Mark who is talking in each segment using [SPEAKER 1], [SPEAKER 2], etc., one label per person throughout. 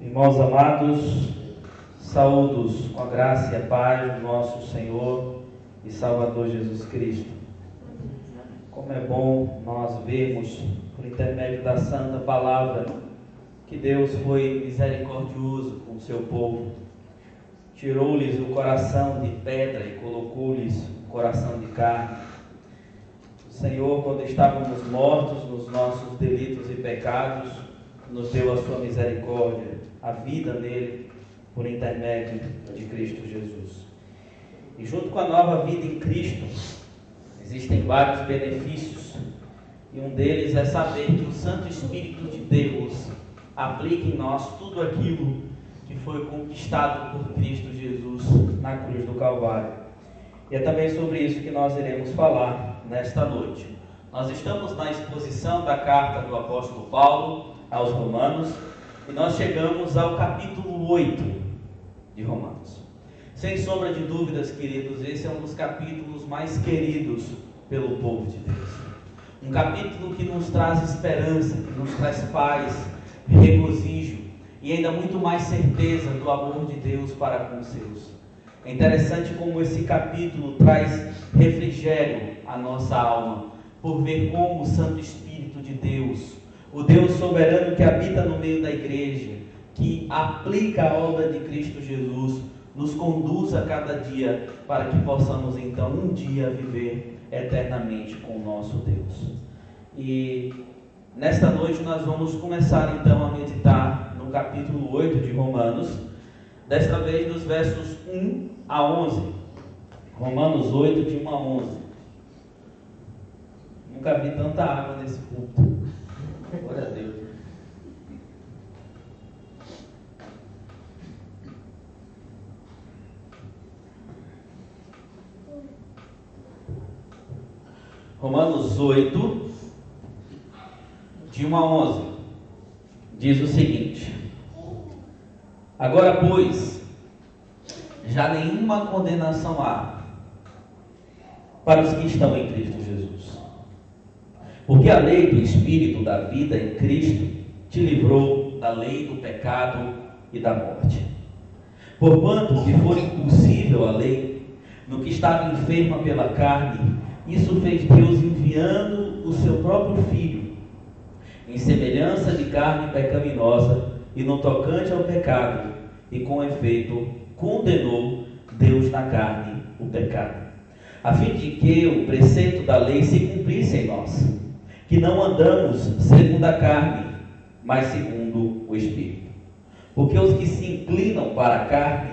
[SPEAKER 1] Irmãos amados, saúdos com a graça e a paz do nosso Senhor e Salvador Jesus Cristo. Como é bom nós vermos, por intermédio da Santa Palavra, que Deus foi misericordioso com o seu povo. Tirou-lhes o coração de pedra e colocou-lhes um coração de carne. O Senhor, quando estávamos mortos nos nossos delitos e pecados, nos deu a sua misericórdia, a vida nele, por intermédio de Cristo Jesus. E junto com a nova vida em Cristo, existem vários benefícios, e um deles é saber que o Santo Espírito de Deus aplica em nós tudo aquilo que foi conquistado por Cristo Jesus na cruz do Calvário. E é também sobre isso que nós iremos falar nesta noite. Nós estamos na exposição da carta do apóstolo Paulo aos Romanos, e nós chegamos ao capítulo 8 de Romanos. Sem sombra de dúvidas, queridos, esse é um dos capítulos mais queridos pelo povo de Deus. Um capítulo que nos traz esperança, que nos traz paz, regozijo e ainda muito mais certeza do amor de Deus para com os seus. É interessante como esse capítulo traz refrigério à nossa alma, por ver como o Santo Espírito de Deus, o Deus soberano que habita no meio da igreja, que aplica a obra de Cristo Jesus, nos conduz a cada dia para que possamos então um dia viver eternamente com o nosso Deus. E nesta noite nós vamos começar então a meditar no capítulo 8 de Romanos, desta vez dos versos 1 a 11. Romanos 8, de 1 a 11. Nunca vi tanta água nesse púlpito. Glória a Deus. Romanos 8, de 1 a 11, diz o seguinte: Agora, pois, já nenhuma condenação há para os que estão em Cristo Jesus. Porque a lei do Espírito da vida em Cristo te livrou da lei do pecado e da morte. Porquanto que for impossível a lei, no que estava enferma pela carne, isso fez Deus enviando o seu próprio Filho, em semelhança de carne pecaminosa, e no tocante ao pecado, e com efeito condenou Deus na carne o pecado, a fim de que o preceito da lei se cumprisse em nós, que não andamos segundo a carne, mas segundo o Espírito. Porque os que se inclinam para a carne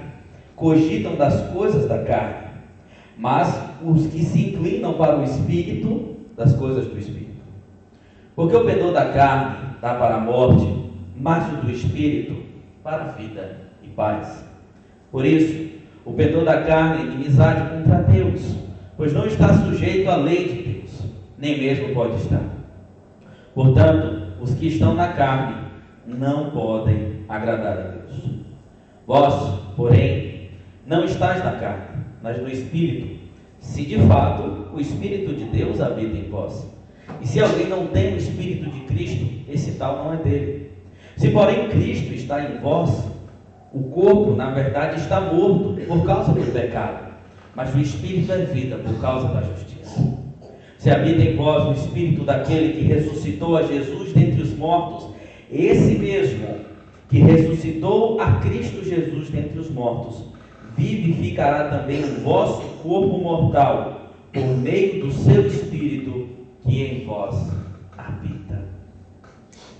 [SPEAKER 1] cogitam das coisas da carne, mas os que se inclinam para o Espírito, das coisas do Espírito. Porque o pendor da carne dá para a morte, mas o do Espírito para a vida e paz. Por isso, o pendor da carne é inimizade contra Deus, pois não está sujeito à lei de Deus, nem mesmo pode estar. Portanto, os que estão na carne não podem agradar a Deus. Vós, porém, não estáis na carne, mas no Espírito, se de fato o Espírito de Deus habita em vós. E se alguém não tem o Espírito de Cristo, esse tal não é dele. Se porém Cristo está em vós, o corpo, na verdade, está morto por causa do pecado, mas o Espírito é vida por causa da justiça. Se habita em vós o Espírito daquele que ressuscitou a Jesus dentre os mortos, esse mesmo que ressuscitou a Cristo Jesus dentre os mortos, vivificará também o vosso corpo mortal, por meio do seu Espírito que em vós habita.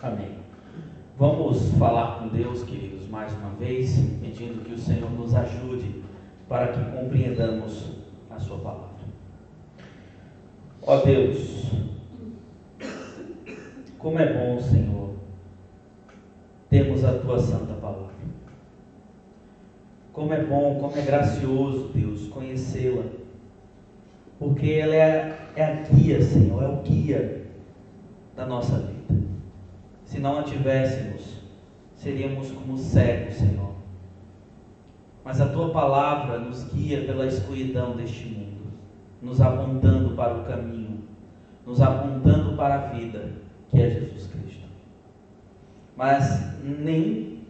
[SPEAKER 1] Amém. Vamos falar com Deus, queridos, mais uma vez, pedindo que o Senhor nos ajude para que compreendamos a sua palavra. Ó Deus, como é bom, Senhor, termos a tua santa palavra. Como é bom, como é gracioso, Deus, conhecê-la, porque ela é a guia, Senhor, é o guia da nossa vida. Se não a tivéssemos, seríamos como cegos, Senhor. Mas a tua palavra nos guia pela escuridão deste mundo, nos apontando para o caminho, nos apontando para a vida, que é Jesus Cristo. Mas nem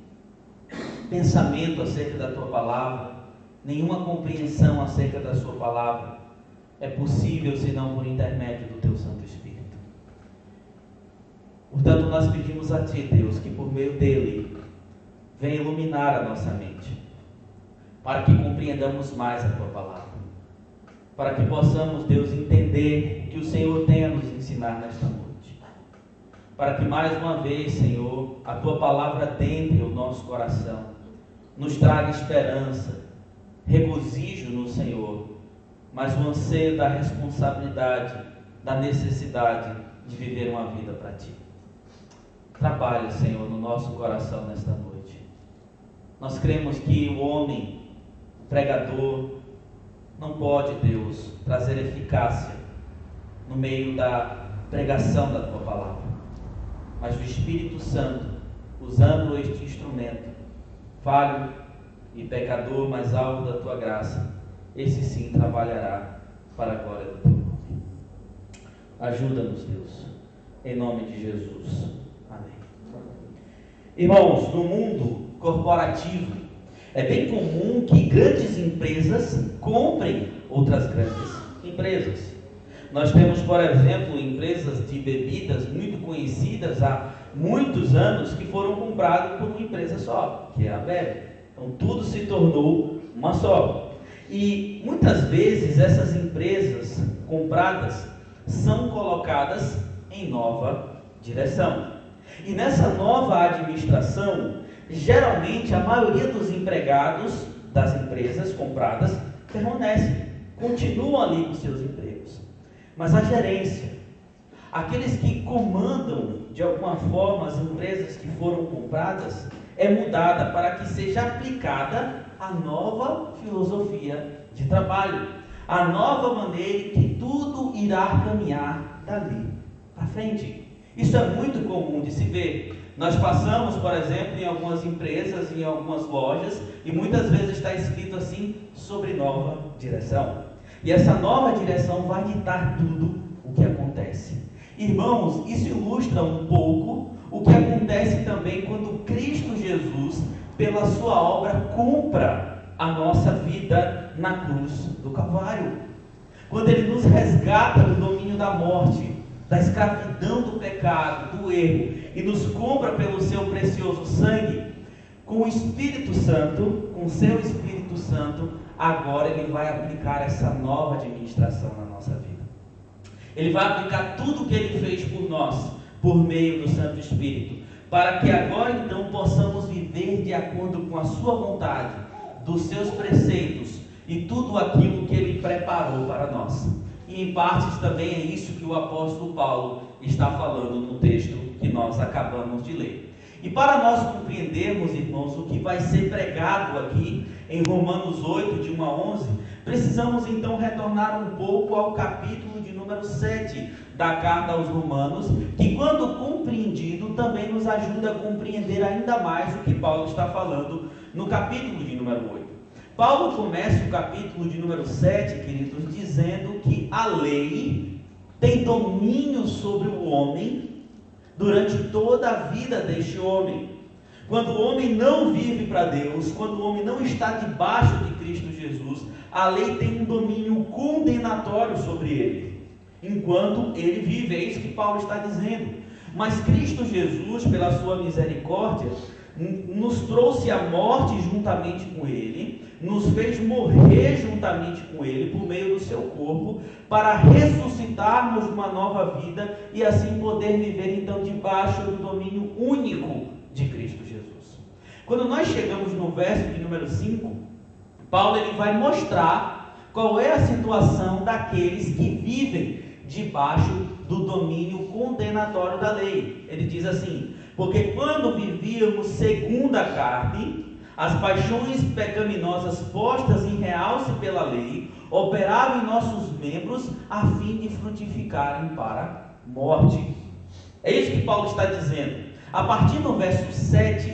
[SPEAKER 1] pensamento acerca da tua palavra, nenhuma compreensão acerca da sua palavra é possível senão por intermédio do teu Santo Espírito. Portanto, nós pedimos a Ti, Deus, que por meio dele venha iluminar a nossa mente, para que compreendamos mais a tua palavra, para que possamos, Deus, entender o que o Senhor tem a nos ensinar nesta noite, para que mais uma vez, Senhor, a tua palavra dentre o nosso coração, nos traga esperança, regozijo no Senhor, mas o anseio da responsabilidade, da necessidade de viver uma vida para Ti. Trabalha, Senhor, no nosso coração nesta noite. Nós cremos que o homem pregador não pode, Deus, trazer eficácia no meio da pregação da Tua palavra, mas o Espírito Santo, usando este instrumento, falho e pecador, mas alvo da Tua graça, esse sim trabalhará para a glória do Teu nome. Ajuda-nos, Deus, em nome de Jesus. Amém. Irmãos, no mundo corporativo, é bem comum que grandes empresas comprem outras grandes empresas. Nós temos, por exemplo, empresas de bebidas muito conhecidas há muitos anos que foram compradas por uma empresa só, que é a Ambev. Então tudo se tornou uma só. E muitas vezes essas empresas compradas são colocadas em nova direção. E nessa nova administração, geralmente a maioria dos empregados das empresas compradas permanecem, continuam ali com seus empregos. Mas a gerência, aqueles que comandam de alguma forma as empresas que foram compradas, é mudada para que seja aplicada a nova filosofia de trabalho, a nova maneira em que tudo irá caminhar dali para frente. Isso é muito comum de se ver. Nós passamos, por exemplo, em algumas empresas, em algumas lojas, e muitas vezes está escrito assim, sobre nova direção. E essa nova direção vai ditar tudo o que acontece. Irmãos, isso ilustra um pouco o que acontece também quando Cristo Jesus, pela sua obra, compra a nossa vida na cruz do Calvário. Quando Ele nos resgata do domínio da morte, da escravidão do pecado, do erro, e nos compra pelo seu precioso sangue, com o Espírito Santo, com o seu Espírito Santo, agora Ele vai aplicar essa nova administração na nossa vida. Ele vai aplicar tudo o que Ele fez por nós, por meio do Santo Espírito, para que agora então possamos viver de acordo com a sua vontade, dos seus preceitos e tudo aquilo que Ele preparou para nós. E em partes também é isso que o apóstolo Paulo está falando no texto que nós acabamos de ler. E para nós compreendermos, irmãos, o que vai ser pregado aqui em Romanos 8, de 1 a 11, precisamos então retornar um pouco ao capítulo de número 7 da carta aos Romanos, que quando compreendido também nos ajuda a compreender ainda mais o que Paulo está falando no capítulo de número 8. Paulo começa o capítulo de número 7, queridos, dizendo que a lei tem domínio sobre o homem durante toda a vida deste homem. Quando o homem não vive para Deus, quando o homem não está debaixo de Cristo Jesus, a lei tem um domínio condenatório sobre ele, enquanto ele vive. É isso que Paulo está dizendo. Mas Cristo Jesus, pela sua misericórdia, nos trouxe a morte juntamente com Ele, nos fez morrer juntamente com Ele por meio do seu corpo, para ressuscitarmos uma nova vida e assim poder viver então debaixo do domínio único de Cristo Jesus. Quando nós chegamos no verso de número 5, Paulo ele vai mostrar qual é a situação daqueles que vivem debaixo do domínio condenatório da lei. Ele diz assim: porque quando vivíamos segundo a carne, as paixões pecaminosas postas em realce pela lei, operavam em nossos membros a fim de frutificarem para morte. É isso que Paulo está dizendo. A partir do verso 7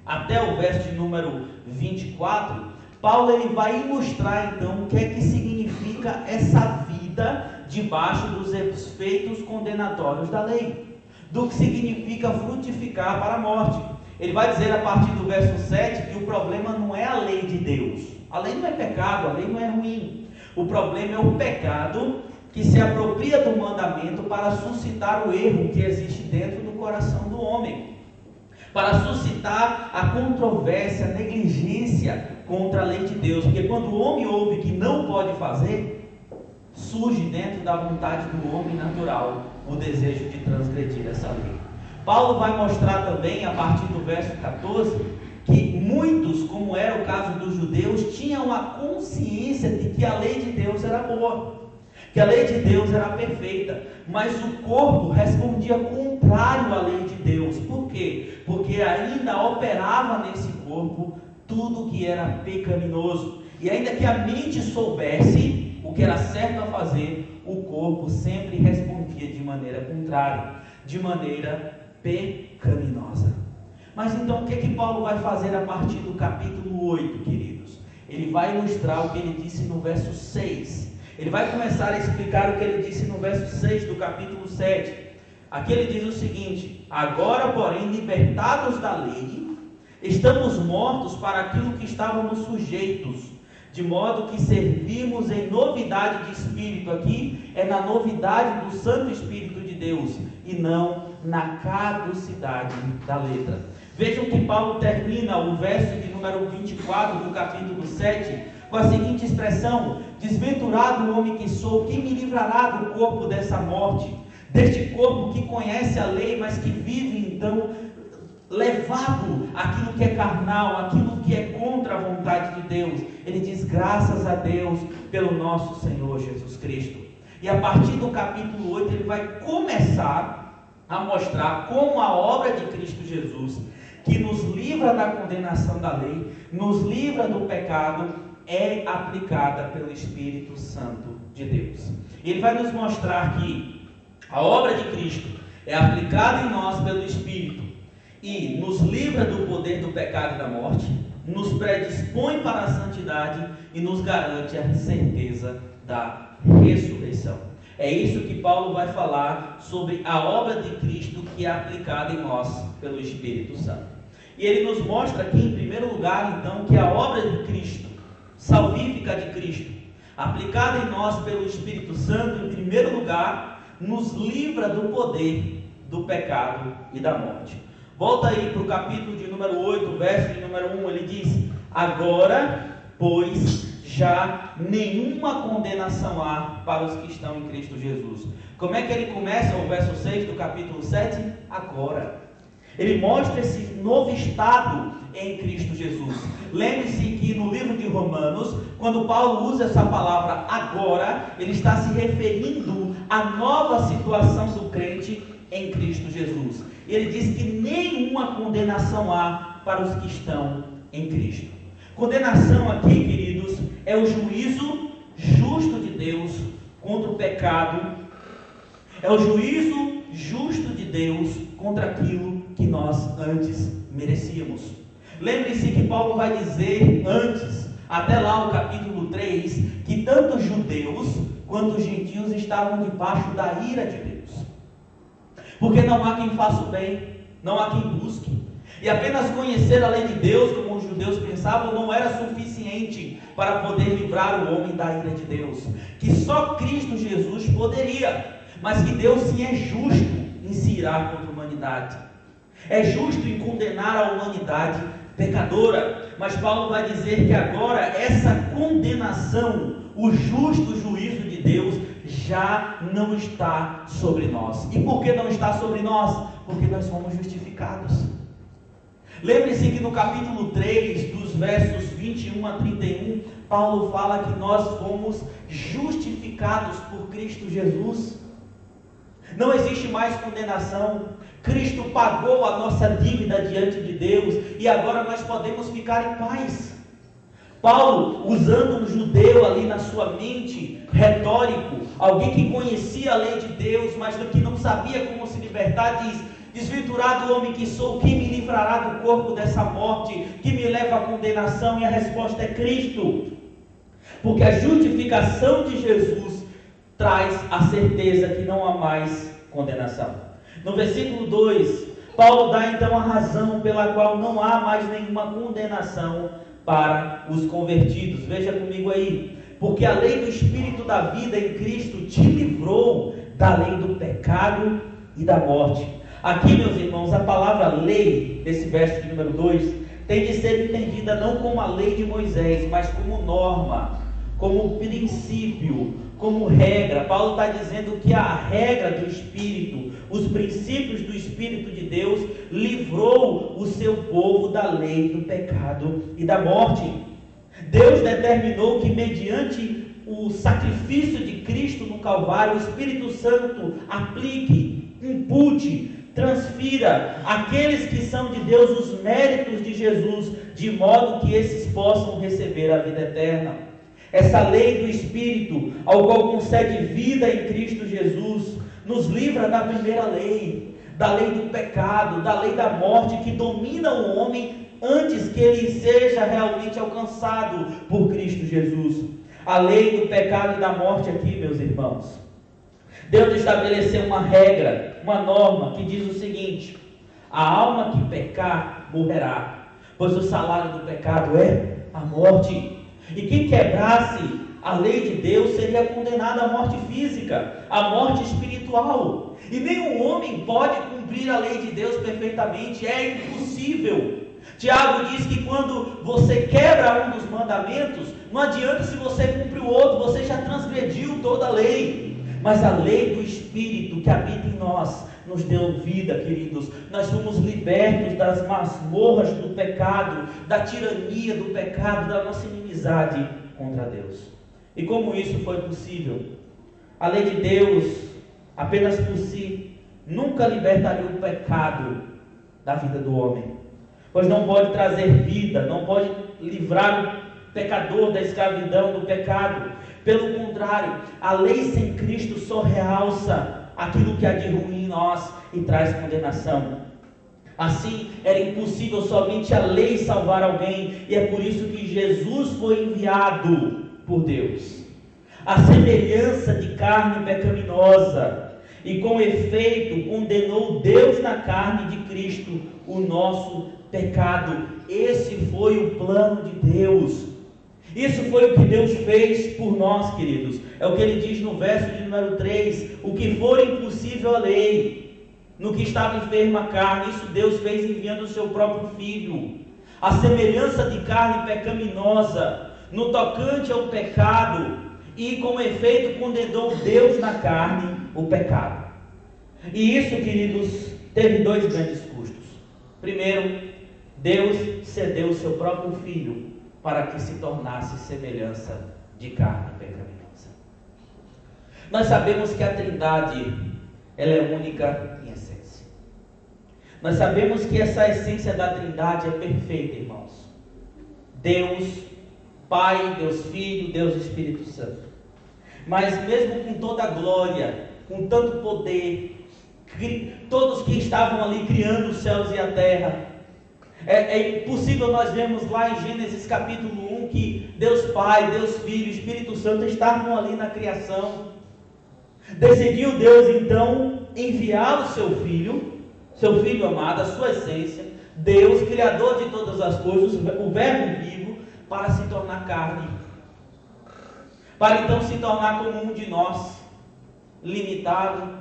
[SPEAKER 1] até o verso de número 24, Paulo ele vai ilustrar então o que é que significa essa vida debaixo dos efeitos condenatórios da lei, do que significa frutificar para a morte. Ele vai dizer a partir do verso 7 que o problema não é a lei de Deus. A lei não é pecado, a lei não é ruim. O problema é o pecado que se apropria do mandamento para suscitar o erro que existe dentro do coração do homem, para suscitar a controvérsia, a negligência contra a lei de Deus. Porque quando o homem ouve que não pode fazer, surge dentro da vontade do homem natural o desejo de transgredir essa lei. Paulo vai mostrar também, a partir do verso 14, que muitos, como era o caso dos judeus, tinham a consciência de que a lei de Deus era boa, que a lei de Deus era perfeita, mas o corpo respondia contrário à lei de Deus. Por quê? Porque ainda operava nesse corpo tudo que era pecaminoso, e ainda que a mente soubesse o que era certo a fazer, o corpo sempre respondia de maneira contrária, de maneira pecaminosa. Mas então o que é que Paulo vai fazer a partir do capítulo 8, queridos? Ele vai ilustrar o que ele disse no verso 6. Ele vai começar a explicar o que ele disse no verso 6 do capítulo 7. Aqui ele diz o seguinte: agora, porém, libertados da lei, estamos mortos para aquilo que estávamos sujeitos, de modo que servimos em novidade de espírito. Aqui é na novidade do Santo Espírito de Deus, e não na caducidade da letra. Vejam que Paulo termina o verso de número 24 do capítulo 7 com a seguinte expressão: desventurado o homem que sou, quem me livrará do corpo dessa morte? Deste corpo que conhece a lei, mas que vive então levado àquilo que é carnal, aquilo que é contra a vontade de Deus. Ele diz: graças a Deus pelo nosso Senhor Jesus Cristo. E a partir do capítulo 8 ele vai começar a mostrar como a obra de Cristo Jesus, que nos livra da condenação da lei, nos livra do pecado, é aplicada pelo Espírito Santo de Deus. Ele vai nos mostrar que a obra de Cristo é aplicada em nós pelo Espírito e nos livra do poder do pecado e da morte, nos predispõe para a santidade e nos garante a certeza da ressurreição. É isso que Paulo vai falar sobre a obra de Cristo que é aplicada em nós pelo Espírito Santo. E ele nos mostra aqui, em primeiro lugar, então, que a obra de Cristo, salvífica de Cristo, aplicada em nós pelo Espírito Santo, em primeiro lugar, nos livra do poder do pecado e da morte. Volta aí para o capítulo de número 8, verso de número 1, ele diz: agora, pois, já nenhuma condenação há para os que estão em Cristo Jesus. Como é que ele começa o verso 6 do capítulo 7? Agora. Ele mostra esse novo estado em Cristo Jesus. Lembre-se que no livro de Romanos, quando Paulo usa essa palavra agora, ele está se referindo à nova situação do crente em Cristo Jesus. Ele diz que nenhuma condenação há para os que estão em Cristo. Condenação aqui, queridos, é o juízo justo de Deus contra o pecado, é o juízo justo de Deus contra aquilo que nós antes merecíamos. Lembre-se que Paulo vai dizer antes, até lá o capítulo 3, que tanto os judeus quanto os gentios estavam debaixo da ira de Deus. Porque não há quem faça o bem, não há quem busque. E apenas conhecer a lei de Deus, como os judeus pensavam, não era suficiente para poder livrar o homem da ira de Deus. Que só Cristo Jesus poderia, mas que Deus sim é justo em se irar contra a humanidade. É justo em condenar a humanidade pecadora. Mas Paulo vai dizer que agora essa condenação, o justo juízo de Deus, já não está sobre nós. E por que não está sobre nós? Porque nós fomos justificados. Lembre-se que no capítulo 3, dos versos 21 a 31, Paulo fala que nós fomos justificados por Cristo Jesus. Não existe mais condenação. Cristo pagou a nossa dívida diante de Deus e agora nós podemos ficar em paz. Paulo, usando um judeu ali na sua mente, retórico, alguém que conhecia a lei de Deus, mas que não sabia como se libertar, diz: desventurado homem que sou, quem me livrará do corpo dessa morte, que me leva à condenação? E a resposta é Cristo. Porque a justificação de Jesus traz a certeza que não há mais condenação. No versículo 2, Paulo dá então a razão pela qual não há mais nenhuma condenação para os convertidos. Veja comigo aí. Porque a lei do Espírito da vida em Cristo te livrou da lei do pecado e da morte. Aqui, meus irmãos, a palavra lei, nesse verso de número 2, tem de ser entendida não como a lei de Moisés, mas como norma, como princípio, como regra. Paulo está dizendo que a regra do Espírito, os princípios do Espírito de Deus, livrou o seu povo da lei do pecado e da morte. Deus determinou que mediante o sacrifício de Cristo no Calvário, o Espírito Santo aplique, impute, transfira àqueles que são de Deus os méritos de Jesus, de modo que esses possam receber a vida eterna. Essa lei do Espírito, ao qual concede vida em Cristo Jesus, nos livra da primeira lei, da lei do pecado, da lei da morte que domina o homem antes que ele seja realmente alcançado por Cristo Jesus. A lei do pecado e da morte aqui, meus irmãos, Deus estabeleceu uma regra, uma norma que diz o seguinte: a alma que pecar morrerá, pois o salário do pecado é a morte. E quem quebrasse a lei de Deus seria condenado à morte física, à morte espiritual. E nenhum homem pode cumprir a lei de Deus perfeitamente, é impossível. Tiago diz que quando você quebra um dos mandamentos, não adianta se você cumpre o outro, você já transgrediu toda a lei. Mas a lei do Espírito que habita em nós nos deu vida, queridos. Nós fomos libertos das masmorras do pecado, da tirania do pecado, da nossa inimizade contra Deus. E como isso foi possível? A lei de Deus, apenas por si, nunca libertaria o pecado da vida do homem, pois não pode trazer vida, não pode livrar o pecador da escravidão do pecado. Pelo contrário, a lei sem Cristo só realça aquilo que há de ruim em nós e traz condenação. Assim, era impossível somente a lei salvar alguém, e é por isso que Jesus foi enviado por Deus. A semelhança de carne pecaminosa, e com efeito condenou Deus na carne de Cristo o nosso pecado. Esse foi o plano de Deus. Isso foi o que Deus fez por nós, queridos. É o que ele diz no verso de número 3: o que for impossível à lei, no que estava enferma a carne, isso Deus fez enviando o seu próprio Filho. A semelhança de carne pecaminosa, no tocante ao pecado, e com efeito condenou Deus na carne o pecado. E isso, queridos, teve dois grandes custos. Primeiro, Deus cedeu o seu próprio Filho para que se tornasse semelhança de carne pecaminosa. Nós sabemos que a Trindade, ela é única em essência. Nós sabemos que essa essência da Trindade é perfeita, irmãos. Deus Pai, Deus Filho, Deus Espírito Santo. Mas mesmo com toda a glória, com tanto poder, todos que estavam ali criando os céus e a terra, é impossível nós vermos lá em Gênesis capítulo 1 que Deus Pai, Deus Filho, Espírito Santo estavam ali na criação. Decidiu Deus então enviar o seu Filho amado, a sua essência, Deus, Criador de todas as coisas, o Verbo vivo, para se tornar carne, para então se tornar como um de nós, limitado,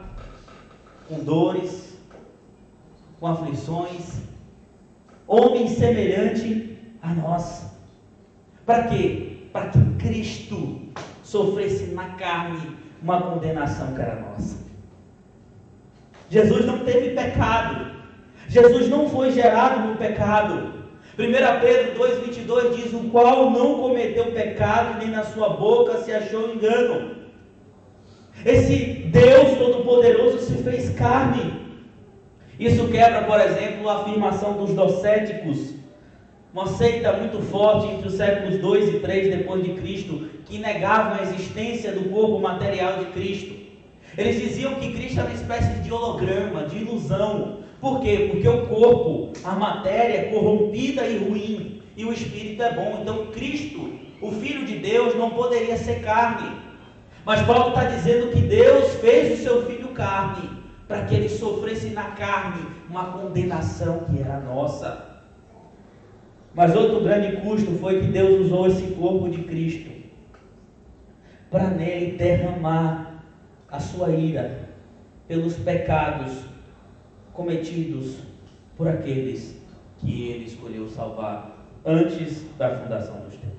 [SPEAKER 1] com dores, com aflições, homem semelhante a nós. Para quê? Para que Cristo sofresse na carne uma condenação que era nossa. Jesus não teve pecado. Jesus não foi gerado no pecado. 1 Pedro 2,22 diz: o qual não cometeu pecado, nem na sua boca se achou engano. Esse Deus Todo-Poderoso se fez carne. Isso quebra, por exemplo, a afirmação dos docéticos, uma seita muito forte entre os séculos 2 e 3 depois de Cristo, que negavam a existência do corpo material de Cristo. Eles diziam que Cristo era uma espécie de holograma, de ilusão. Por quê? Porque o corpo, a matéria é corrompida e ruim, e o espírito é bom. Então Cristo, o Filho de Deus, não poderia ser carne. Mas Paulo está dizendo que Deus fez o seu Filho carne, para que ele sofresse na carne uma condenação que era nossa. Mas outro grande custo foi que Deus usou esse corpo de Cristo para nele derramar a sua ira pelos pecados cometidos por aqueles que ele escolheu salvar antes da fundação dos tempos.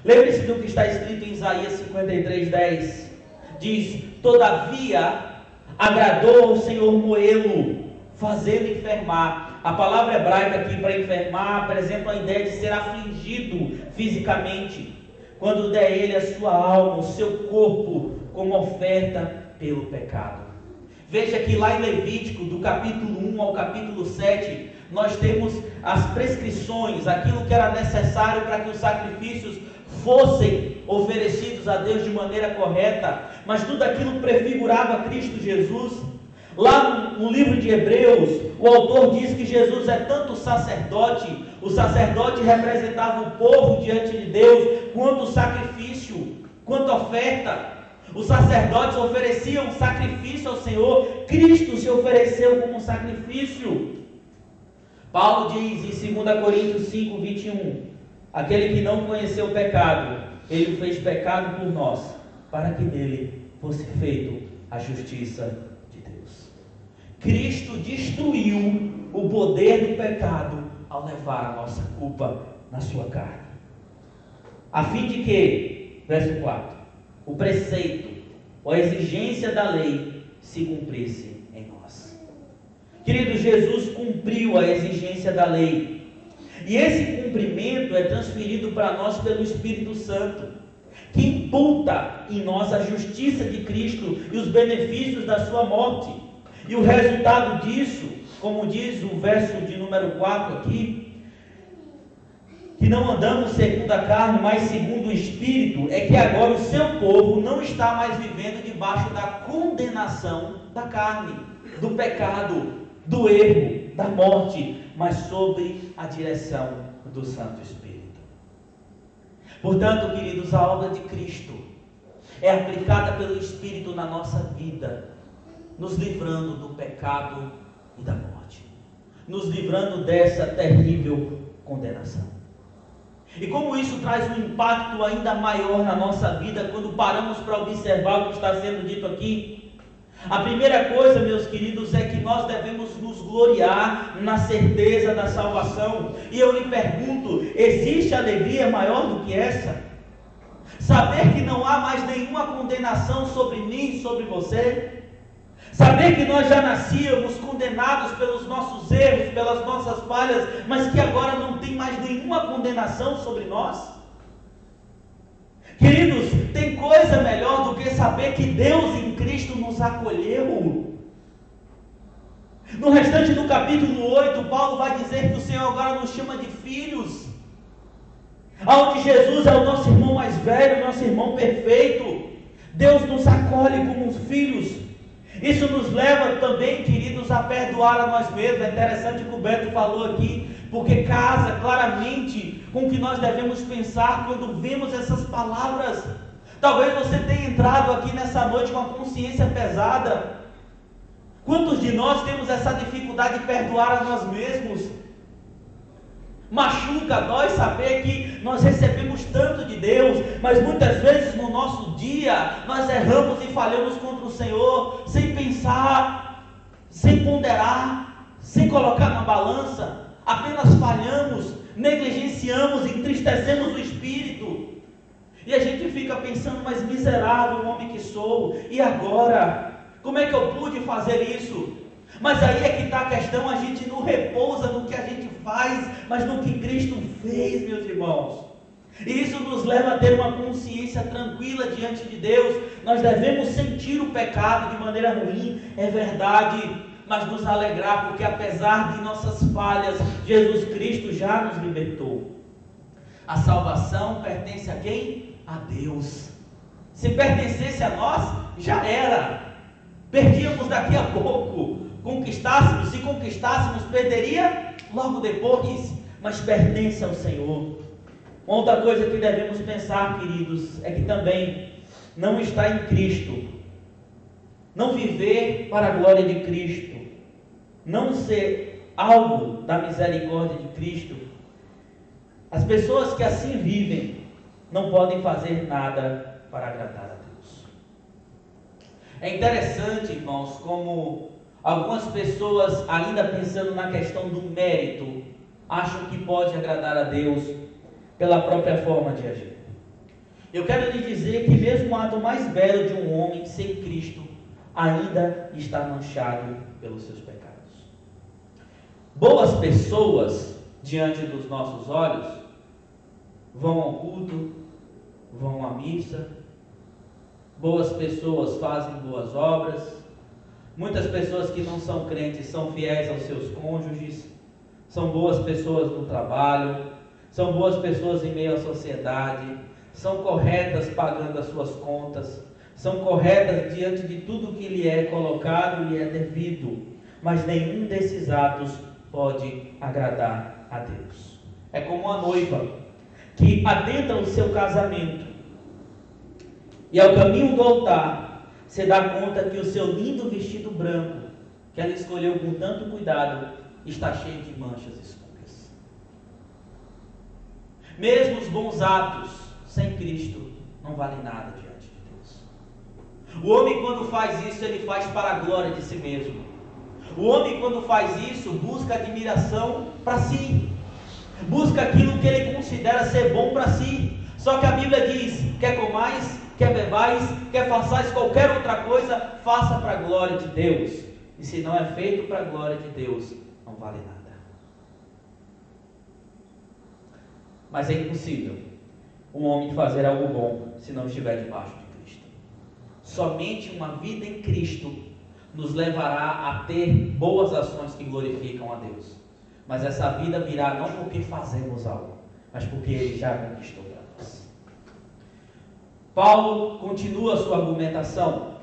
[SPEAKER 1] Lembre-se do que está escrito em Isaías 53:10. Diz: todavia agradou ao Senhor moê-lo, fazê-lo enfermar. A palavra hebraica aqui para enfermar apresenta a ideia de ser afligido fisicamente, quando der ele a sua alma, o seu corpo, como oferta pelo pecado. Veja que lá em Levítico, do capítulo 1 ao capítulo 7, nós temos as prescrições, aquilo que era necessário para que os sacrifícios fossem oferecidos a Deus de maneira correta, mas tudo aquilo prefigurava Cristo Jesus. Lá no livro de Hebreus, o autor diz que Jesus é tanto sacerdote, o sacerdote representava o povo diante de Deus, quanto sacrifício, quanto oferta. Os sacerdotes ofereciam sacrifício ao Senhor, Cristo se ofereceu como sacrifício. Paulo diz em 2 Coríntios 5:21, aquele que não conheceu o pecado, ele o fez pecado por nós, para que nele fosse feito a justiça de Deus. Cristo destruiu o poder do pecado ao levar a nossa culpa na sua carne, a fim de que, verso 4, o preceito ou a exigência da lei se cumprisse em nós. Querido, Jesus cumpriu a exigência da lei, e esse cumprimento é transferido para nós pelo Espírito Santo, que imputa em nós a justiça de Cristo e os benefícios da sua morte. E o resultado disso, como diz o verso de número 4 aqui, que não andamos segundo a carne, mas segundo o Espírito, é que agora o seu povo não está mais vivendo debaixo da condenação da carne, do pecado, do erro, da morte, mas sob a direção do Santo Espírito. Portanto, queridos, a obra de Cristo é aplicada pelo Espírito na nossa vida, nos livrando do pecado e da morte, nos livrando dessa terrível condenação. E como isso traz um impacto ainda maior na nossa vida, quando paramos para observar o que está sendo dito aqui? A primeira coisa, meus queridos, é que nós devemos nos gloriar na certeza da salvação. E eu lhe pergunto, existe alegria maior do que essa? Saber que não há mais nenhuma condenação sobre mim e sobre você? Saber que nós já nascíamos condenados pelos nossos erros, pelas nossas falhas, mas que agora não tem mais nenhuma condenação sobre nós? Queridos, tem coisa melhor do que saber que Deus em Cristo nos acolheu. No restante do capítulo 8, Paulo vai dizer que o Senhor agora nos chama de filhos, onde Jesus é o nosso irmão mais velho, o nosso irmão perfeito. Deus nos acolhe como filhos. Isso nos leva também, queridos, a perdoar a nós mesmos. É interessante o que o Beto falou aqui, porque casa claramente com o que nós devemos pensar quando vemos essas palavras. Talvez você tenha entrado aqui nessa noite com a consciência pesada. Quantos de nós temos essa dificuldade de perdoar a nós mesmos? Machuca, dói saber que nós recebemos tanto de Deus, mas muitas vezes no nosso dia nós erramos e falhamos contra o Senhor, sem pensar, sem ponderar, sem colocar na balança, apenas falhamos, negligenciamos, entristecemos o Espírito, e a gente fica pensando, mas miserável homem que sou, e agora? Como é que eu pude fazer isso? Mas aí é que está a questão, a gente não repousa no que a gente faz, mas no que Cristo fez, meus irmãos. E isso nos leva a ter uma consciência tranquila diante de Deus. Nós devemos sentir o pecado de maneira ruim, é verdade, mas nos alegrar, porque apesar de nossas falhas, Jesus Cristo já nos libertou. A salvação pertence a quem? A Deus. Se pertencesse a nós, já era. Perdíamos daqui a pouco. Se conquistássemos, perderia logo depois, mas pertence ao Senhor. Uma outra coisa que devemos pensar, queridos, é que também não está em Cristo não viver para a glória de Cristo, não ser alvo da misericórdia de Cristo, as pessoas que assim vivem não podem fazer nada para agradar a Deus. É interessante, irmãos, como algumas pessoas, ainda pensando na questão do mérito, acham que pode agradar a Deus pela própria forma de agir. Eu quero lhe dizer que mesmo o ato mais belo de um homem sem Cristo ainda está manchado pelos seus pecados. Boas pessoas, diante dos nossos olhos, vão ao culto, vão à missa. Boas pessoas fazem boas obras. Muitas pessoas que não são crentes são fiéis aos seus cônjuges, são boas pessoas no trabalho, são boas pessoas em meio à sociedade, são corretas pagando as suas contas, são corretas diante de tudo que lhe é colocado e é devido, mas nenhum desses atos pode agradar a Deus. É como uma noiva que adentra o seu casamento e ao caminho do altar se dá conta que o seu lindo vestido branco, que ela escolheu com tanto cuidado, está cheio de manchas escuras. Mesmo os bons atos sem Cristo não valem nada diante de Deus. O homem, quando faz isso, ele faz para a glória de si mesmo. O homem, quando faz isso, busca admiração para si, busca aquilo que ele considera ser bom para si. Só que a Bíblia diz: quer comais, quer bebais, quer façais qualquer outra coisa, faça para a glória de Deus. E se não é feito para a glória de Deus, não vale nada. Mas é impossível um homem fazer algo bom se não estiver debaixo de Cristo. Somente uma vida em Cristo nos levará a ter boas ações que glorificam a Deus. Mas essa vida virá não porque fazemos algo, mas porque Ele já conquistou para nós. Paulo continua a sua argumentação.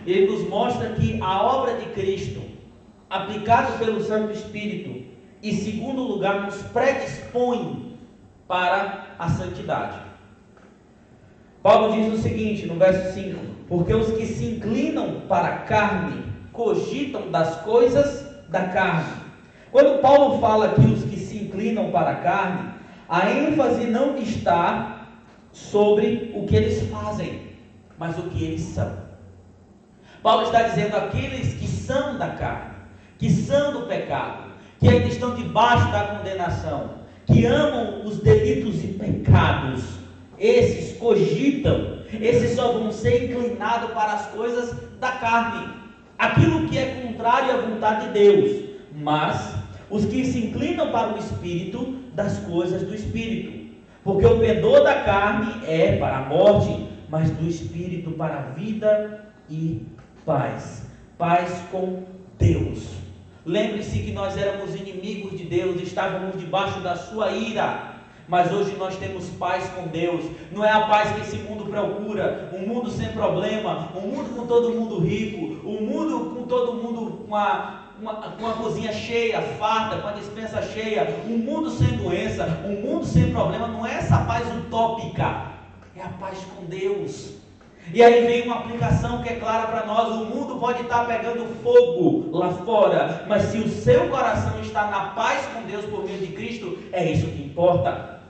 [SPEAKER 1] Ele nos mostra que a obra de Cristo, aplicada pelo Santo Espírito, em segundo lugar, nos predispõe para a santidade. Paulo diz o seguinte, no verso 5: porque os que se inclinam para a carne cogitam das coisas da carne. Quando Paulo fala aqui os que se inclinam para a carne, a ênfase não está sobre o que eles fazem, mas o que eles são. Paulo está dizendo aqueles que são da carne, que são do pecado, que ainda estão debaixo da condenação, que amam os delitos e pecados, esses cogitam, esses só vão ser inclinados para as coisas da carne, aquilo que é contrário à vontade de Deus. Mas os que se inclinam para o Espírito, das coisas do Espírito, porque o pendor da carne é para a morte, mas do Espírito para a vida e paz, paz com Deus. Lembre-se que nós éramos inimigos de Deus, estávamos debaixo da sua ira, mas hoje nós temos paz com Deus. Não é a paz que esse mundo procura, um mundo sem problema, um mundo com todo mundo rico, um mundo com todo mundo com a cozinha cheia, farta, com a despensa cheia, um mundo sem doença, um mundo sem problema. Não é essa paz utópica, é a paz com Deus. E aí vem uma aplicação que é clara para nós: o mundo pode estar pegando fogo lá fora, mas se o seu coração está na paz com Deus por meio de Cristo, é isso que importa.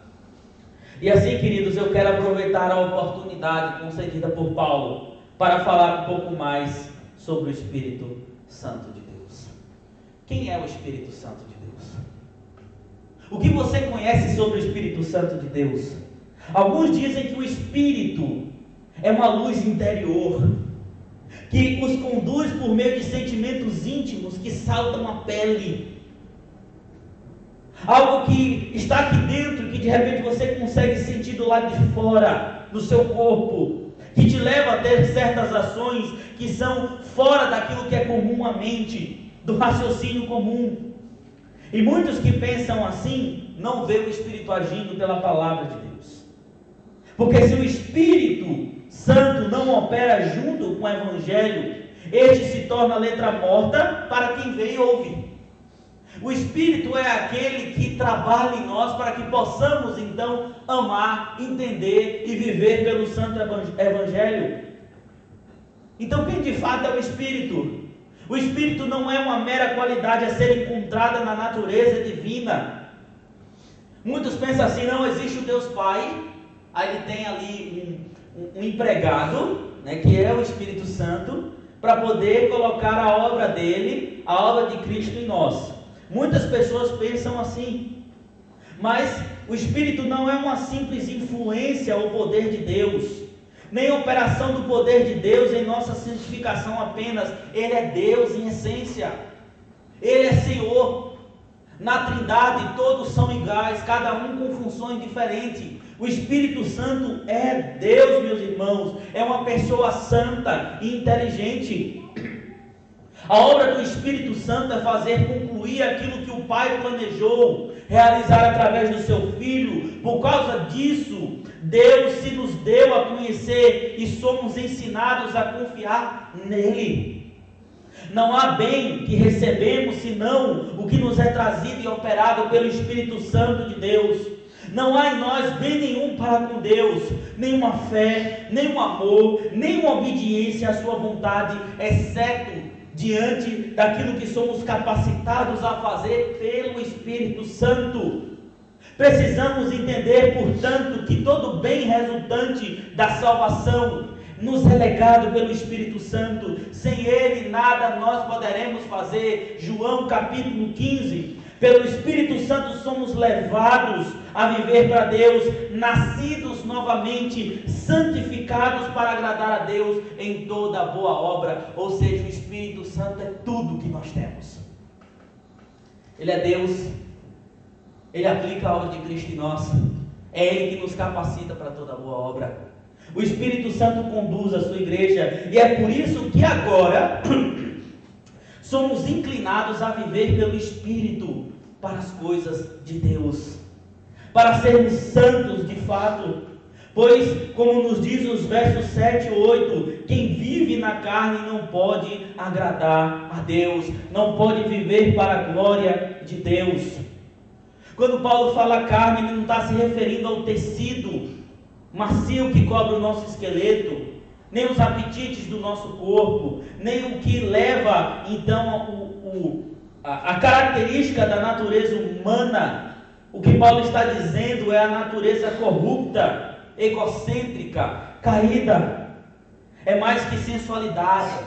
[SPEAKER 1] E assim, queridos, eu quero aproveitar a oportunidade concedida por Paulo para falar um pouco mais sobre o Espírito Santo de Deus. Quem é o Espírito Santo de Deus? O que você conhece sobre o Espírito Santo de Deus? Alguns dizem que o Espírito é uma luz interior, que os conduz por meio de sentimentos íntimos que saltam a pele. Algo que está aqui dentro, que de repente você consegue sentir do lado de fora, no seu corpo, que te leva a ter certas ações que são fora daquilo que é comum à mente, do raciocínio comum. E muitos que pensam assim, não veem o Espírito agindo pela palavra de Deus. Porque se o Espírito Santo não opera junto com o Evangelho, este se torna letra morta para quem vê e ouve. O Espírito é aquele que trabalha em nós para que possamos então amar, entender e viver pelo Santo Evangelho. Então quem de fato é o Espírito? O Espírito não é uma mera qualidade a ser encontrada na natureza divina. Muitos pensam assim, não, existe o Deus Pai, aí ele tem ali um empregado, né, que é o Espírito Santo, para poder colocar a obra dele, a obra de Cristo em nós. Muitas pessoas pensam assim, mas o Espírito não é uma simples influência ou poder de Deus, nem operação do poder de Deus em nossa santificação apenas. Ele é Deus em essência, Ele é Senhor. Na Trindade todos são iguais, cada um com funções diferentes. O Espírito Santo é Deus, meus irmãos, é uma pessoa santa e inteligente. A obra do Espírito Santo é fazer concluir aquilo que o Pai planejou realizar através do seu Filho. Por causa disso, Deus se nos deu a conhecer e somos ensinados a confiar nele. Não há bem que recebemos senão o que nos é trazido e operado pelo Espírito Santo de Deus. Não há em nós bem nenhum para com Deus, nenhuma fé, nenhum amor, nenhuma obediência à sua vontade, exceto diante daquilo que somos capacitados a fazer pelo Espírito Santo. Precisamos entender, portanto, que todo bem resultante da salvação nos é legado pelo Espírito Santo. Sem Ele nada nós poderemos fazer. João capítulo 15. Pelo Espírito Santo somos levados a viver para Deus, nascidos novamente, santificados para agradar a Deus em toda boa obra. Ou seja, o Espírito Santo é tudo que nós temos. Ele é Deus, Ele aplica a obra de Cristo em nós, é Ele que nos capacita para toda boa obra. O Espírito Santo conduz a sua igreja, e é por isso que agora somos inclinados a viver pelo Espírito para as coisas de Deus, para sermos santos de fato. Pois, como nos diz os versos 7 e 8, quem vive na carne não pode agradar a Deus, não pode viver para a glória de Deus. Quando Paulo fala carne, ele não está se referindo ao tecido macio que cobre o nosso esqueleto, nem os apetites do nosso corpo, nem o que leva então a característica da natureza humana. O que Paulo está dizendo é a natureza corrupta, egocêntrica, caída. É mais que sensualidade,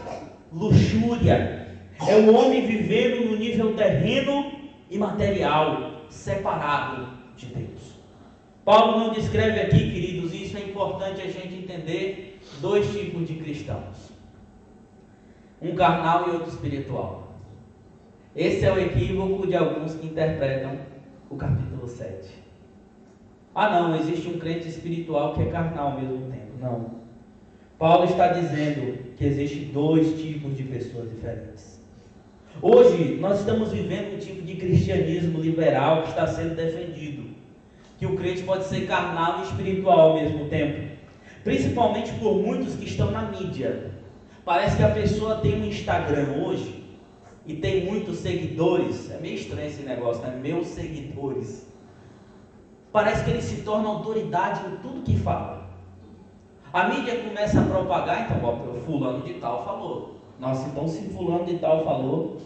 [SPEAKER 1] luxúria. É o homem vivendo no nível terreno e material, separado de Deus. Paulo não descreve aqui, queridos, e isso é importante a gente entender, dois tipos de cristãos. Um carnal e outro espiritual. Esse é o equívoco de alguns que interpretam o capítulo 7. Ah não, existe um crente espiritual que é carnal ao mesmo tempo. Não. Paulo está dizendo que existem dois tipos de pessoas diferentes. Hoje nós estamos vivendo um tipo de cristianismo liberal que está sendo defendido, que o crente pode ser carnal e espiritual ao mesmo tempo, principalmente por muitos que estão na mídia. Parece que a pessoa tem um Instagram hoje e tem muitos seguidores. É meio estranho esse negócio, né? Meus seguidores. Parece que ele se torna autoridade em tudo que fala. A mídia começa a propagar, então, ó, fulano de tal falou. Nossa, então se fulano de tal falou,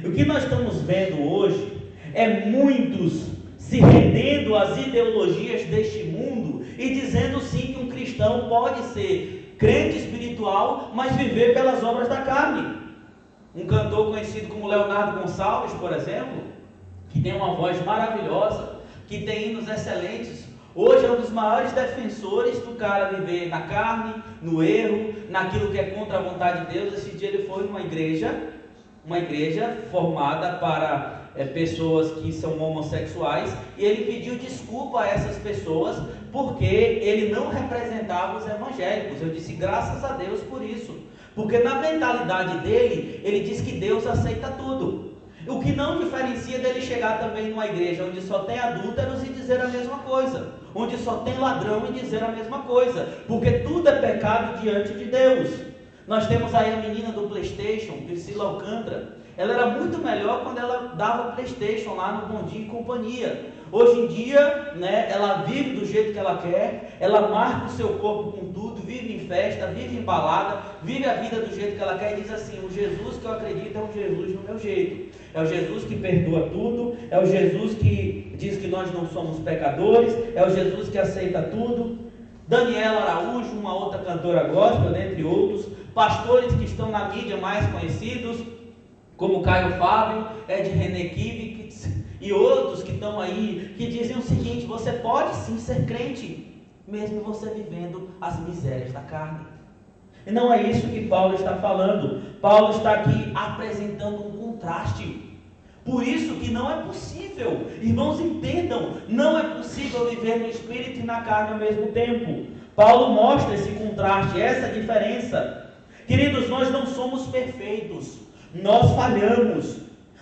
[SPEAKER 1] O que nós estamos vendo hoje é muitos se rendendo às ideologias deste mundo e dizendo sim que um cristão pode ser crente espiritual, mas viver pelas obras da carne. Um cantor conhecido como Leonardo Gonçalves, por exemplo, que tem uma voz maravilhosa, que tem hinos excelentes, hoje é um dos maiores defensores do cara viver na carne, no erro, naquilo que é contra a vontade de Deus. Esse dia ele foi numa igreja formada para pessoas que são homossexuais, e ele pediu desculpa a essas pessoas porque ele não representava os evangélicos. Eu disse graças a Deus por isso, porque na mentalidade dele, ele diz que Deus aceita tudo, o que não diferencia dele chegar também numa igreja onde só tem adúlteros e dizer a mesma coisa, onde só tem ladrão e dizer a mesma coisa, porque tudo é pecado diante de Deus. Nós temos aí a menina do PlayStation, Priscila Alcântara. Ela era muito melhor quando ela dava PlayStation lá no Bom Dia e Companhia. Hoje em dia, né, ela vive do jeito que ela quer, ela marca o seu corpo com tudo, vive em festa, vive em balada, vive a vida do jeito que ela quer e diz assim: o Jesus que eu acredito é um Jesus do meu jeito. É o Jesus que perdoa tudo, é o Jesus que diz que nós não somos pecadores, é o Jesus que aceita tudo. Daniela Araújo, uma outra cantora gospel, dentre outros, pastores que estão na mídia mais conhecidos, como Caio Fábio, Ed René Kivitz e outros que estão aí, que dizem o seguinte: você pode sim ser crente, mesmo você vivendo as misérias da carne. E não é isso que Paulo está falando. Paulo está aqui apresentando um contraste. Por isso que não é possível, irmãos, entendam, não é possível viver no Espírito e na carne ao mesmo tempo. Paulo mostra esse contraste, essa diferença. Queridos, nós não somos perfeitos, nós falhamos,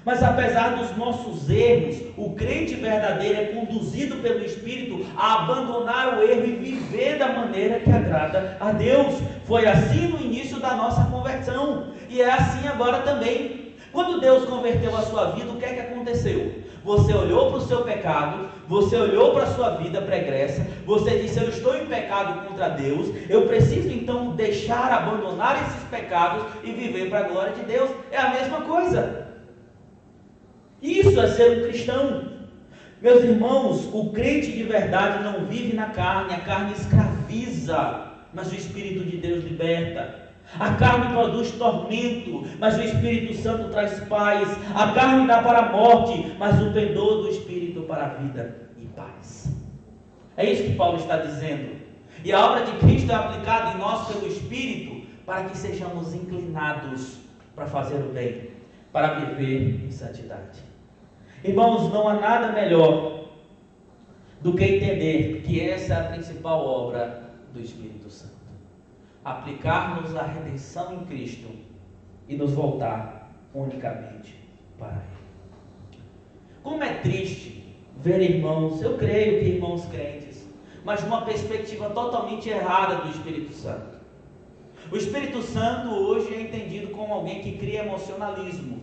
[SPEAKER 1] mas apesar dos nossos erros, o crente verdadeiro é conduzido pelo Espírito a abandonar o erro e viver da maneira que agrada a Deus. Foi assim no início da nossa conversão, e é assim agora também. Quando Deus converteu a sua vida, o que é que aconteceu? Você olhou para o seu pecado, você olhou para a sua vida pregressa, você disse: eu estou em pecado contra Deus, eu preciso então deixar, abandonar esses pecados e viver para a glória de Deus. É a mesma coisa. Isso é ser um cristão. Meus irmãos, o crente de verdade não vive na carne, a carne escraviza, mas o Espírito de Deus liberta. A carne produz tormento, mas o Espírito Santo traz paz. A carne dá para a morte, mas o pendor do Espírito para a vida e paz. É isso que Paulo está dizendo. E a obra de Cristo é aplicada em nós pelo Espírito, para que sejamos inclinados para fazer o bem, para viver em santidade. Irmãos, não há nada melhor do que entender que essa é a principal obra do Espírito Santo. Aplicar-nos a redenção em Cristo e nos voltar unicamente para Ele. Como é triste ver irmãos, eu creio que irmãos crentes, mas numa perspectiva totalmente errada do Espírito Santo. O Espírito Santo hoje é entendido como alguém que cria emocionalismo.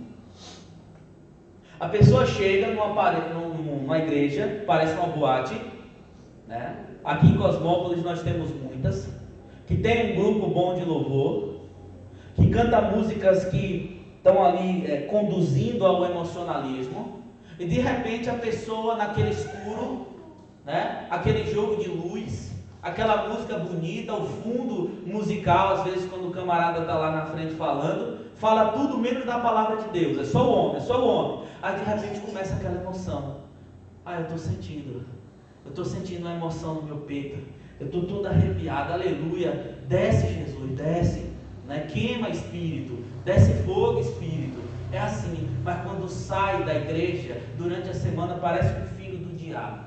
[SPEAKER 1] A pessoa chega numa igreja, parece uma boate, né? Aqui em Cosmópolis nós temos muitas, que tem um grupo bom de louvor, que canta músicas que estão ali conduzindo ao emocionalismo, e de repente a pessoa naquele escuro, né, aquele jogo de luz, aquela música bonita, o fundo musical, às vezes quando o camarada está lá na frente falando, fala tudo menos da palavra de Deus, é só o homem, é só o homem. Aí de repente começa aquela emoção. Eu estou sentindo uma emoção no meu peito. Eu estou todo arrepiado, aleluia. Desce, Jesus, desce, né? Queima Espírito, desce fogo, Espírito. É assim, mas quando sai da igreja, durante a semana, parece um filho do diabo.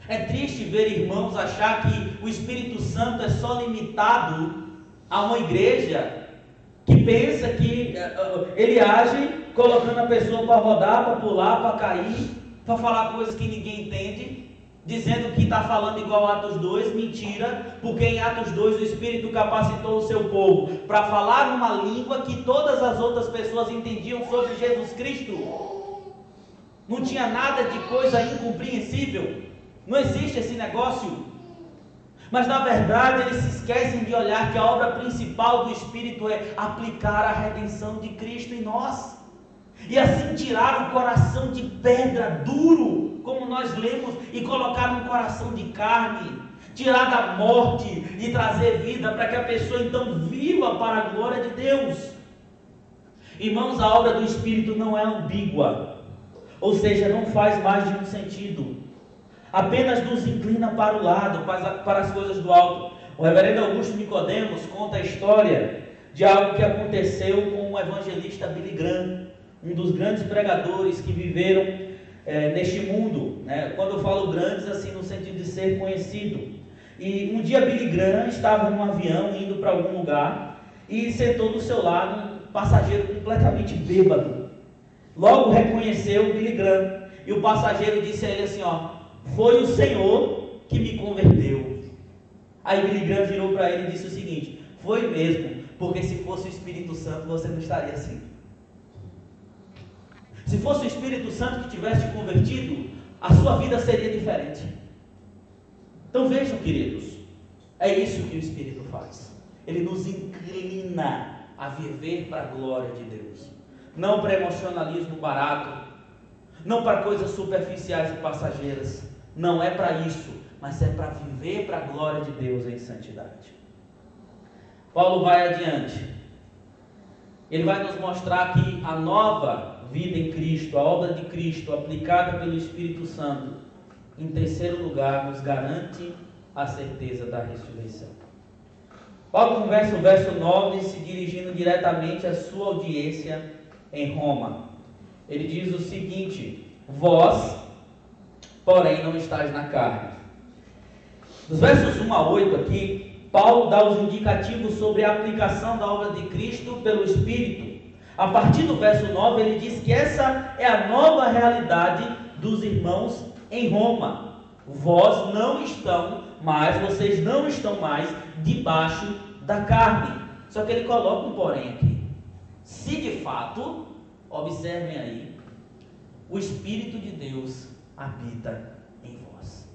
[SPEAKER 1] É triste ver irmãos achar que o Espírito Santo é só limitado a uma igreja que pensa que ele age colocando a pessoa para rodar, para pular, para cair, para falar coisas que ninguém entende, dizendo que está falando igual Atos 2, mentira, porque em Atos 2 o Espírito capacitou o seu povo para falar numa língua que todas as outras pessoas entendiam sobre Jesus Cristo. Não tinha nada de coisa incompreensível, não existe esse negócio. Mas na verdade eles se esquecem de olhar que a obra principal do Espírito é aplicar a redenção de Cristo em nós, e assim tirar o coração de pedra duro, como nós lemos, e colocar um coração de carne, tirar da morte e trazer vida, para que a pessoa então viva para a glória de Deus. Irmãos, a obra do Espírito não é ambígua, ou seja, não faz mais de um sentido, apenas nos inclina para o lado, para as coisas do alto. O reverendo Augusto Nicodemos conta a história de algo que aconteceu com o evangelista Billy Graham, um dos grandes pregadores que viveram neste mundo, né? Quando eu falo grandes, assim, no sentido de ser conhecido. E um dia Billy Graham estava num avião indo para algum lugar e sentou do seu lado um passageiro completamente bêbado. Logo reconheceu Billy Graham e o passageiro disse a ele assim: foi o Senhor que me converteu. Aí Billy Graham virou para ele e disse o seguinte: foi mesmo, porque se fosse o Espírito Santo você não estaria assim. Se fosse o Espírito Santo que tivesse te convertido, a sua vida seria diferente. Então vejam, queridos, é isso que o Espírito faz. Ele nos inclina a viver para a glória de Deus. Não para emocionalismo barato, não para coisas superficiais e passageiras. Não é para isso, mas é para viver para a glória de Deus em santidade. Paulo vai adiante. Ele vai nos mostrar que a nova vida em Cristo, a obra de Cristo aplicada pelo Espírito Santo, em terceiro lugar, nos garante a certeza da ressurreição. Paulo começa o verso 9 se dirigindo diretamente à sua audiência em Roma. Ele diz o seguinte: vós, porém, não estáis na carne. Dos versos 1 a 8 aqui, Paulo dá os indicativos sobre a aplicação da obra de Cristo pelo Espírito. A partir do verso 9, ele diz que essa é a nova realidade dos irmãos em Roma. Vocês não estão mais debaixo da carne. Só que ele coloca um porém aqui. Se de fato, observem aí, o Espírito de Deus habita em vós.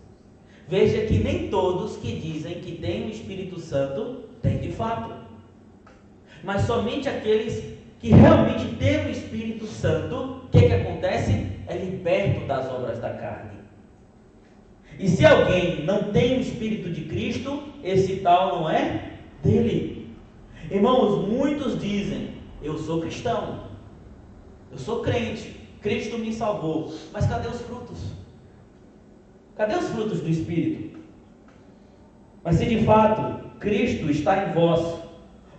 [SPEAKER 1] Veja que nem todos que dizem que têm o Espírito Santo têm de fato, mas somente aqueles que realmente têm o Espírito Santo, o que acontece? É liberto das obras da carne. E se alguém não tem o Espírito de Cristo, esse tal não é dele. Irmãos, muitos dizem: eu sou cristão, eu sou crente, Cristo me salvou. Mas cadê os frutos? Cadê os frutos do Espírito? Mas se de fato Cristo está em vós,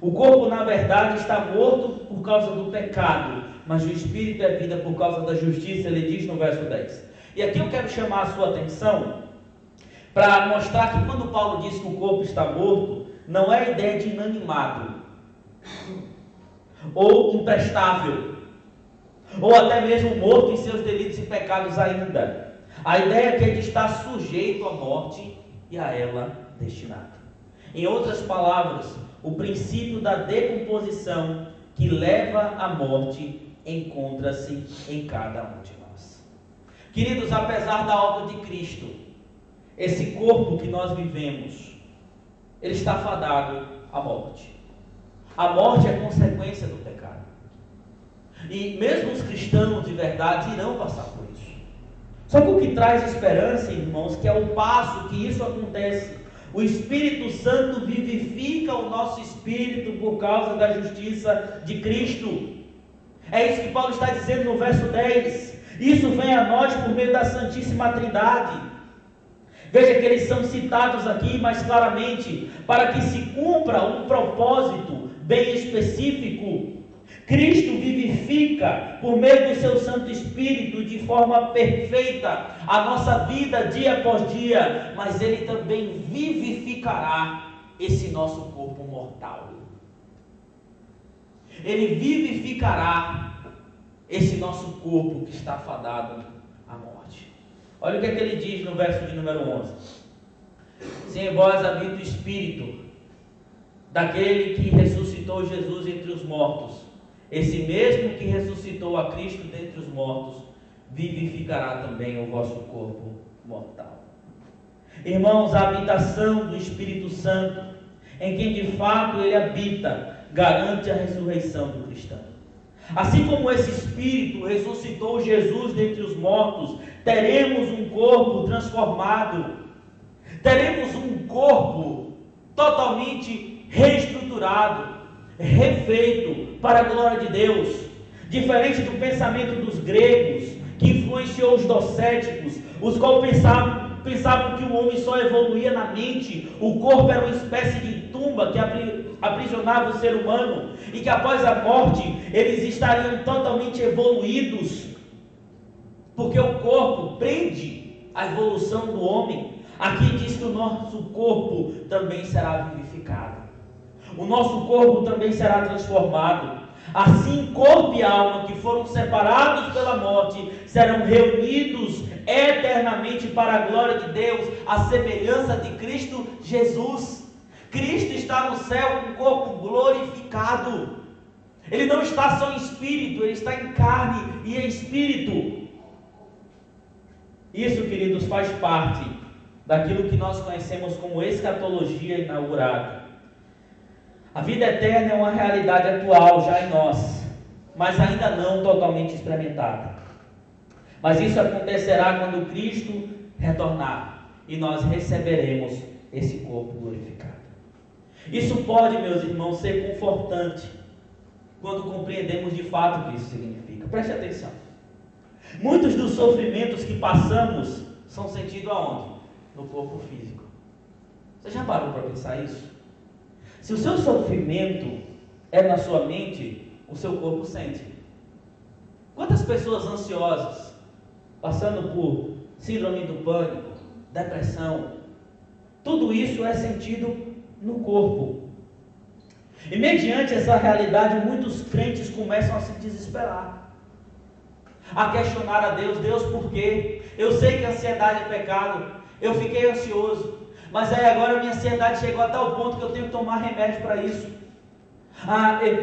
[SPEAKER 1] o corpo na verdade está morto por causa do pecado, mas o Espírito é vida por causa da justiça, ele diz no verso 10. E aqui eu quero chamar a sua atenção para mostrar que quando Paulo diz que o corpo está morto, não é a ideia de inanimado, ou imprestável, ou até mesmo morto em seus delitos e pecados ainda. A ideia aqui é de estar sujeito à morte e a ela destinado. Em outras palavras, o princípio da decomposição que leva à morte encontra-se em cada um de nós. Queridos, apesar da obra de Cristo, esse corpo que nós vivemos, ele está fadado à morte. A morte é consequência do pecado. E mesmo os cristãos de verdade irão passar por isso. Só que o que traz esperança, irmãos, que é o passo que isso acontece. O Espírito Santo vivifica o nosso espírito por causa da justiça de Cristo. É isso que Paulo está dizendo no verso 10. Isso vem a nós por meio da Santíssima Trindade. Veja que eles são citados aqui mais claramente, para que se cumpra um propósito bem específico. Cristo vivifica por meio do seu Santo Espírito de forma perfeita a nossa vida dia após dia, mas Ele também vivificará esse nosso corpo mortal. Ele vivificará esse nosso corpo que está fadado à morte. Olha o que é que ele diz no verso de número 11. Se em vós habita o Espírito daquele que ressuscitou Jesus entre os mortos, esse mesmo que ressuscitou a Cristo dentre os mortos, vivificará também o vosso corpo mortal. Irmãos, a habitação do Espírito Santo, em quem de fato ele habita, garante a ressurreição do cristão. Assim como esse Espírito ressuscitou Jesus dentre os mortos, teremos um corpo transformado, teremos um corpo totalmente reestruturado, refeito para a glória de Deus, diferente do pensamento dos gregos, que influenciou os docéticos, os quais pensavam que o homem só evoluía na mente, o corpo era uma espécie de tumba que aprisionava o ser humano, e que após a morte eles estariam totalmente evoluídos, porque o corpo prende a evolução do homem. Aqui diz que o nosso corpo também será vivificado, o nosso corpo também será transformado. Assim, corpo e alma que foram separados pela morte serão reunidos eternamente para a glória de Deus, à semelhança de Cristo Jesus. Cristo está no céu com o corpo glorificado. Ele não está só em espírito, ele está em carne e em espírito. Isso, queridos, faz parte daquilo que nós conhecemos como escatologia inaugurada. A vida eterna é uma realidade atual já em nós, mas ainda não totalmente experimentada. Mas isso acontecerá quando Cristo retornar e nós receberemos esse corpo glorificado. Isso pode, meus irmãos, ser confortante quando compreendemos de fato o que isso significa. Preste atenção. Muitos dos sofrimentos que passamos são sentidos aonde? No corpo físico. Você já parou para pensar isso? Se o seu sofrimento é na sua mente, o seu corpo sente. Quantas pessoas ansiosas, passando por síndrome do pânico, depressão, tudo isso é sentido no corpo. E mediante essa realidade, muitos crentes começam a se desesperar, a questionar a Deus: Deus, por quê? Eu sei que a ansiedade é pecado, eu fiquei ansioso, mas aí agora a minha ansiedade chegou a tal ponto que eu tenho que tomar remédio para isso.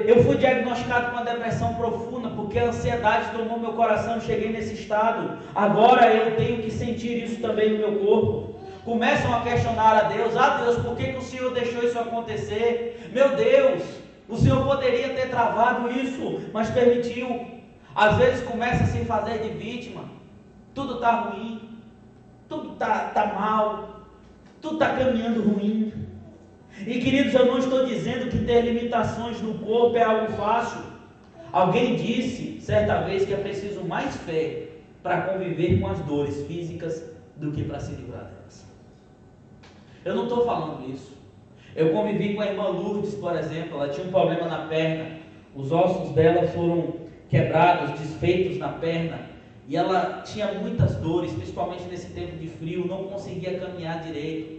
[SPEAKER 1] Eu fui diagnosticado com uma depressão profunda, porque a ansiedade tomou meu coração e cheguei nesse estado. Agora eu tenho que sentir isso também no meu corpo. Começam a questionar a Deus: Deus, por que o Senhor deixou isso acontecer? Meu Deus, o Senhor poderia ter travado isso, mas permitiu. Às vezes começa a se fazer de vítima. Tudo está ruim, tudo está mal, tudo está caminhando ruim. E queridos, eu não estou dizendo que ter limitações no corpo é algo fácil. Alguém disse certa vez que é preciso mais fé para conviver com as dores físicas do que para se livrar delas. Eu não estou falando isso. Eu convivi com a irmã Lourdes, por exemplo. Ela tinha um problema na perna, os ossos dela foram quebrados, desfeitos na perna, e ela tinha muitas dores, principalmente nesse tempo de frio, não conseguia caminhar direito.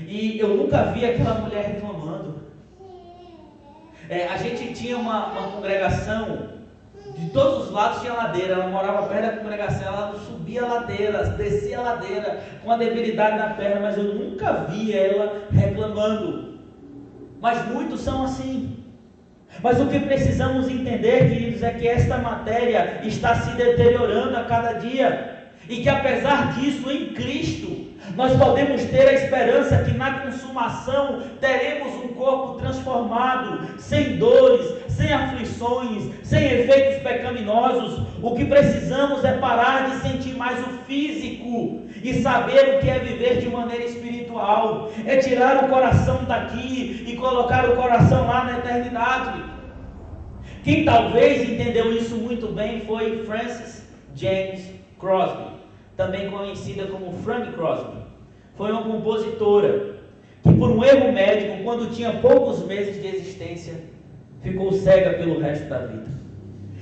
[SPEAKER 1] E eu nunca vi aquela mulher reclamando. A gente tinha uma congregação, de todos os lados tinha ladeira. Ela morava perto da congregação, ela subia a ladeira, descia a ladeira, com a debilidade na perna, mas eu nunca vi ela reclamando. Mas muitos são assim. Mas o que precisamos entender, queridos, é que esta matéria está se deteriorando a cada dia, e que apesar disso, em Cristo, nós podemos ter a esperança que na consumação teremos um corpo transformado, sem dores, sem aflições, sem efeitos pecaminosos. O que precisamos é parar de sentir mais o físico e saber o que é viver de maneira espiritual. É tirar o coração daqui e colocar o coração lá na eternidade. Quem talvez entendeu isso muito bem foi Frances James Crosby, também conhecida como Fanny Crosby. Foi uma compositora que, por um erro médico, quando tinha poucos meses de existência, ficou cega pelo resto da vida.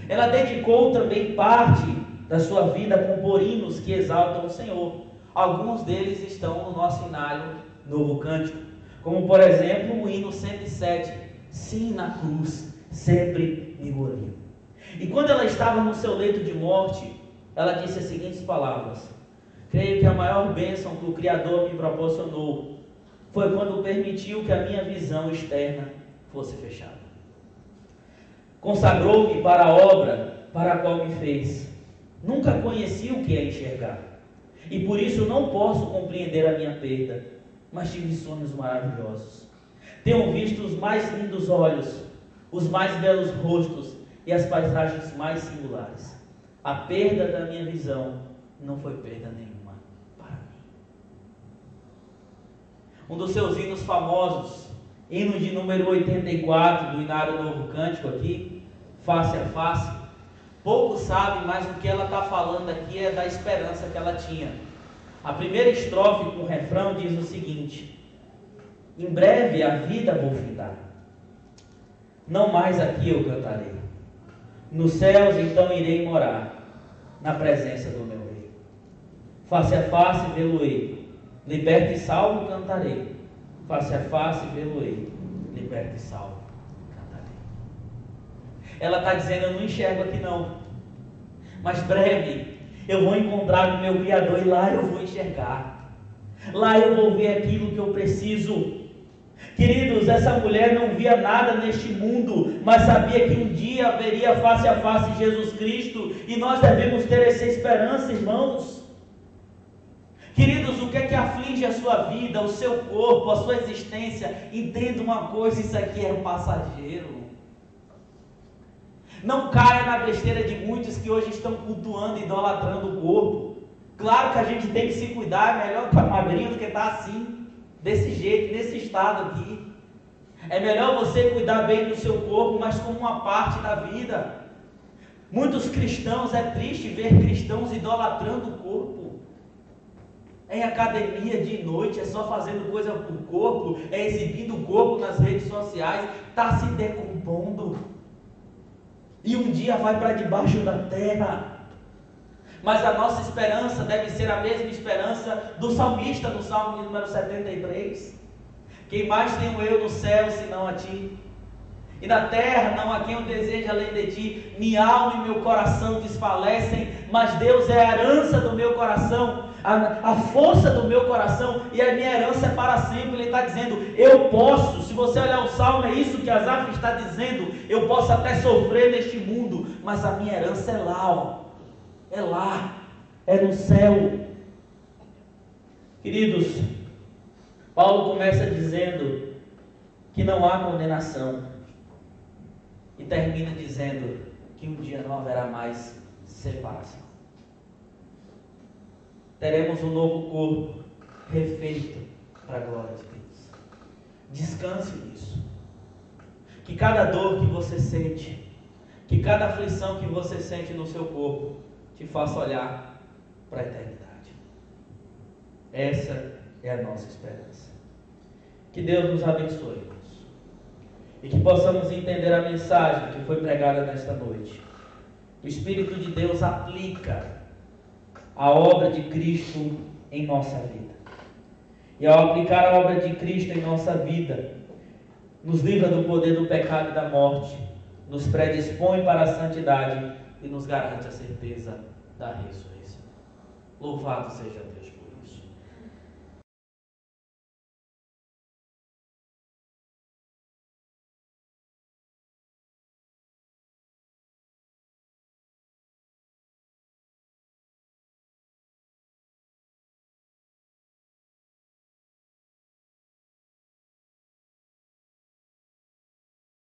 [SPEAKER 1] Ela dedicou também parte da sua vida a compor hinos que exaltam o Senhor. Alguns deles estão no nosso inário Novo Cântico, como por exemplo o hino 107, Sim na cruz, sempre me glória. E quando ela estava no seu leito de morte, ela disse as seguintes palavras: creio que a maior bênção que o Criador me proporcionou foi quando permitiu que a minha visão externa fosse fechada. Consagrou-me para a obra para a qual me fez. Nunca conheci o que é enxergar, e por isso não posso compreender a minha perda, mas tive sonhos maravilhosos. Tenho visto os mais lindos olhos, os mais belos rostos e as paisagens mais singulares. A perda da minha visão não foi perda nenhuma para mim. Um dos seus hinos famosos, hino de número 84 do Inário Novo Cântico aqui, Face a Face. Poucos sabem, mas o que ela está falando aqui é da esperança que ela tinha. A primeira estrofe com o refrão diz o seguinte: em breve a vida vou findar, não mais aqui eu cantarei, nos céus então irei morar, na presença do meu Rei. Face a face vê-lo-ei, liberto e salvo cantarei. Face a face vê-lo-ei, liberto e salvo cantarei. Ela está dizendo: eu não enxergo aqui não, mas breve eu vou encontrar o meu Criador, e lá eu vou enxergar, lá eu vou ver aquilo que eu preciso. Queridos, essa mulher não via nada neste mundo, mas sabia que um dia veria face a face Jesus Cristo, e nós devemos ter essa esperança, irmãos. Queridos, o que é que aflige a sua vida, o seu corpo, a sua existência? Entenda uma coisa, isso aqui é um passageiro. Não caia na besteira de muitos que hoje estão cultuando e idolatrando o corpo. Claro que a gente tem que se cuidar, é melhor estar magrinho do que estar assim, desse jeito, nesse estado aqui. É melhor você cuidar bem do seu corpo, mas como uma parte da vida. Muitos cristãos, é triste ver cristãos idolatrando o corpo. É em academia de noite, é só fazendo coisa com o corpo, é exibindo o corpo nas redes sociais, está se decompondo. E um dia vai para debaixo da terra. Mas a nossa esperança deve ser a mesma esperança do salmista no Salmo número 73. Quem mais tenho eu no céu, senão a ti? E na terra não há quem eu deseje além de ti. Minha alma e meu coração desfalecem, mas Deus é a herança do meu coração, a força do meu coração, e a minha herança é para sempre. Ele está dizendo, eu posso, se você olhar o Salmo, é isso que Asaf está dizendo, eu posso até sofrer neste mundo, mas a minha herança é lá, ó. É lá, é no céu. Queridos, Paulo começa dizendo que não há condenação, e termina dizendo que um dia não haverá mais separação. Teremos um novo corpo refeito para a glória de Deus. Descanse nisso. Que cada dor que você sente, que cada aflição que você sente no seu corpo, te faça olhar para a eternidade. Essa é a nossa esperança. Que Deus nos abençoe, irmãos, e que possamos entender a mensagem que foi pregada nesta noite. O Espírito de Deus aplica a obra de Cristo em nossa vida, e ao aplicar a obra de Cristo em nossa vida, nos livra do poder do pecado e da morte, nos predispõe para a santidade e nos garante a certeza da ressurreição. Louvado seja Deus por